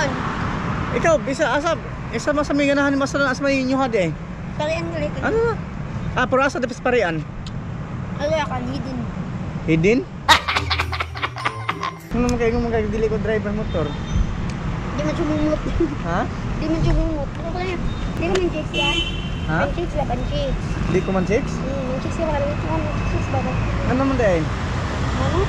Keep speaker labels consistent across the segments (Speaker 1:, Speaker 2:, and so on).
Speaker 1: pingon.
Speaker 2: Ikaw, bisa asab. Isa mas may ganahan mas na as may inyuhad eh.
Speaker 1: Parian galit.
Speaker 2: Ano na? Ah, pero asa dapis parian?
Speaker 1: Ano kan hidin.
Speaker 2: Hidin? Ano naman kayo mga dili ko driver motor?
Speaker 1: Di man sumumot.
Speaker 2: Ha?
Speaker 1: Di man sumumot. Ano ba yan? Di man chicks yan.
Speaker 2: Ha?
Speaker 1: Chicks ba? Chicks.
Speaker 2: Di ko man chicks?
Speaker 1: Chicks yan. Chicks ba?
Speaker 2: Ano naman dahil?
Speaker 1: Ano?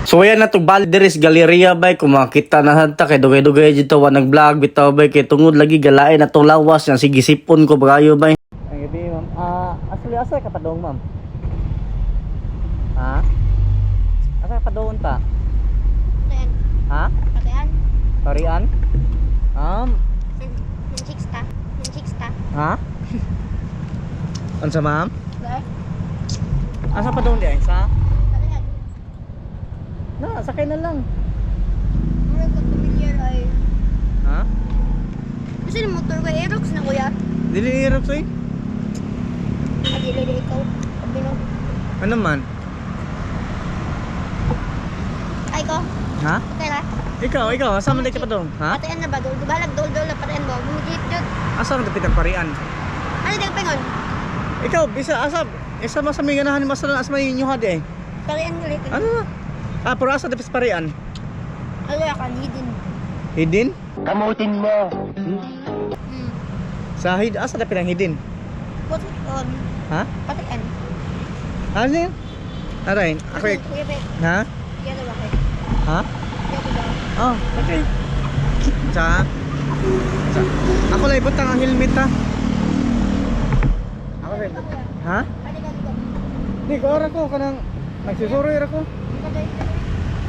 Speaker 3: So ayan na to bali diris galeria bay kung makita na hanta kay dugay-dugay dito wa nag-vlog bitaw bay kay tungod lagi galain na tong lawas yan sige sipon ko bagayo bay.
Speaker 2: Ang gabi ma'am. Actually asa ka pa doon ma'am? Ha? Asa ka pa doon ta?
Speaker 1: Patayan.
Speaker 2: Ha?
Speaker 1: Patayan.
Speaker 2: Parian?
Speaker 1: Yung chicks ta. Yung chicks ta.
Speaker 2: Ha? Ano sa ma'am?
Speaker 1: Ba?
Speaker 2: Asa pa doon di ay? Sa?
Speaker 1: Patayan.
Speaker 2: Na, sakay na lang.
Speaker 1: Mura ka familiar ay.
Speaker 2: Ha?
Speaker 1: Kasi yung motor ko Aerox na kuya.
Speaker 2: Dili hirap sa'yo?
Speaker 1: Agilili ikaw. Sabi no.
Speaker 2: Ano man?
Speaker 1: Ay ko.
Speaker 2: Ha?
Speaker 1: Okay na.
Speaker 2: Ikaw, asa man di ka pa doon? Ha?
Speaker 1: Patayan na ba? Balag dol na patayan mo. Bumigit yun.
Speaker 2: Asa ang kapit ang parian?
Speaker 1: Ano yung pingon?
Speaker 2: Ikaw, bisa asab. Isa mas may ganahan mas na as may inyuhad eh.
Speaker 1: Parian galit.
Speaker 2: Ano na? Ah, pero asa dapis parian?
Speaker 1: Ano kan hidin.
Speaker 2: Hidin?
Speaker 4: Kamutin mo.
Speaker 2: Sa asa dapit ang hidin?
Speaker 1: Put on.
Speaker 2: Ha?
Speaker 1: Patayan.
Speaker 2: Ano yun? Aray, ako
Speaker 1: Kuya Pe.
Speaker 2: ha?
Speaker 1: Kaya na ba kayo?
Speaker 2: Ha?
Speaker 1: Kaya ko ba?
Speaker 2: Oh, okay. Sa ako lang ibutang ang helmet ha. Ako lang ibutang. Ha?
Speaker 1: Ano ka dito?
Speaker 2: Di ko ora ko kanang nagsusuroy ra ko.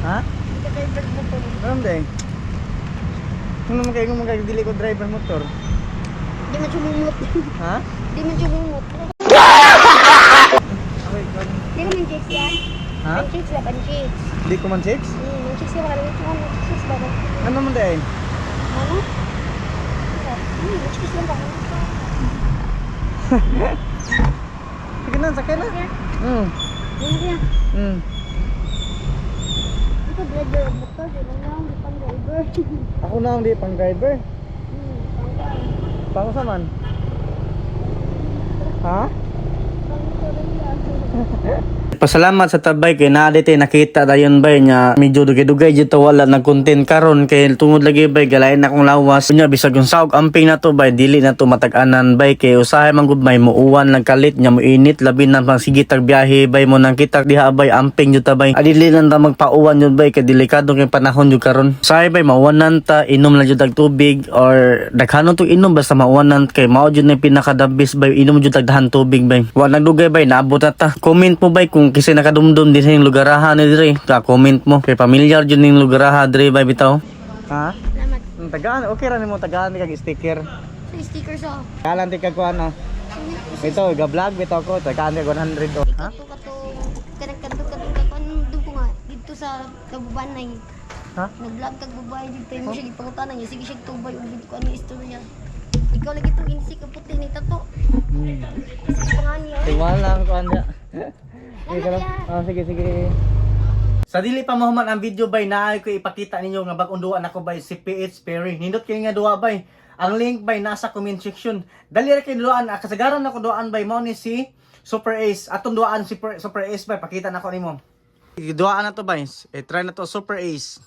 Speaker 2: Ha?
Speaker 1: Ika driver mo po.
Speaker 2: Alam day. Kung naman kayo mga dili ko driver motor.
Speaker 1: Di man sumumot.
Speaker 2: Ha?
Speaker 1: Di man sumumot.
Speaker 2: Okay, good.
Speaker 1: Di man chicks yan.
Speaker 2: Ha?
Speaker 1: Chicks ba? Chicks.
Speaker 2: Di ko man chicks?
Speaker 1: Yung chicks yan. Chicks ba?
Speaker 2: Ano naman day?
Speaker 1: Ano? Chicks lang ba?
Speaker 2: Sige na, sakay na.
Speaker 1: Kaya?
Speaker 2: Hmm.
Speaker 1: Ano kaya?
Speaker 2: Hmm.
Speaker 1: Ito driver ang motor. Di lang lang. Di pang driver.
Speaker 2: Ako na ang di pang driver. Pango sa man? Ha?
Speaker 3: Pasalamat sa tabay kay naa dito nakita dayon bay nya medyo dugay-dugay dito wala nag content karon kay tungod lagi bay galain na kong lawas nya bisag yung saog amping na to bay dili na to matag-anan bay kay usahay man gud may muuwan nagkalit nya moinit labi na pang sige tag biyahe bay mo nang kita diha bay amping jud ta bay adili lang ta magpauwan jud bay kay delikado kay panahon jud karon usahay bay mauwanan ta inom lang jud tag tubig or daghanon to inom basta mauwanan kay mao jud na pinakadabis bay inom jud tag dahan tubig bay wa nagdugay bay naabot na ta comment mo bay kung kasi nakadumdum din sa yung lugaraha ni dire comment mo kay familiar jud ning lugaraha dire bay bitaw.
Speaker 2: Ha?
Speaker 1: Salamat.
Speaker 2: Tagaan, okay ra nimo tagaan kag sticker.
Speaker 1: Sa sticker sa.
Speaker 2: Kalan ti kag kuan na. Ito, ga-vlog bitaw ko, tagaan kag 100 oh. Ha?
Speaker 1: Kato kanang doon ko nga dito sa Kabubanay.
Speaker 2: Ha?
Speaker 1: Nag-vlog kag babae dito mo siya gipangutanan niya sige siya tubay ug dito ko ano istorya. Ikaw lagi tong insik ka puti ni tato. Pangani oh.
Speaker 2: Tingnan lang ko anda.
Speaker 1: Salamat ya.
Speaker 2: Sige. Sa dili pa mahuman ang video bay naay ko ipakita ninyo nga bag unduan ako bay si PH Perry. Nindot kay nga duha bay. Ang link bay nasa comment section. Dali ra kay duaan kasagaran ako duaan bay mao ni si Super Ace. Atong duaan si Super Ace bay pakita nako nimo. Duaan na to bay. Try na to Super Ace.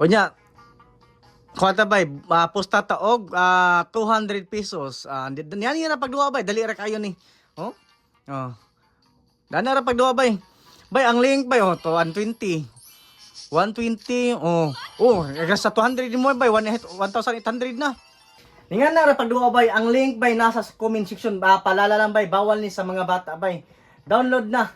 Speaker 2: Onya kuwata bay, posta ta og 200 pesos. Yan na pagduwa bay, dali ra kayo ni. Oh? Oh. Dana ra pagduwa bay. Bay ang link bay to 120. 120 sa 200 mo bay 1,800 na. Ingan na ra pagduwa bay, ang link bay nasa comment section. Palala lang bay, bawal ni sa mga bata bay. Download na.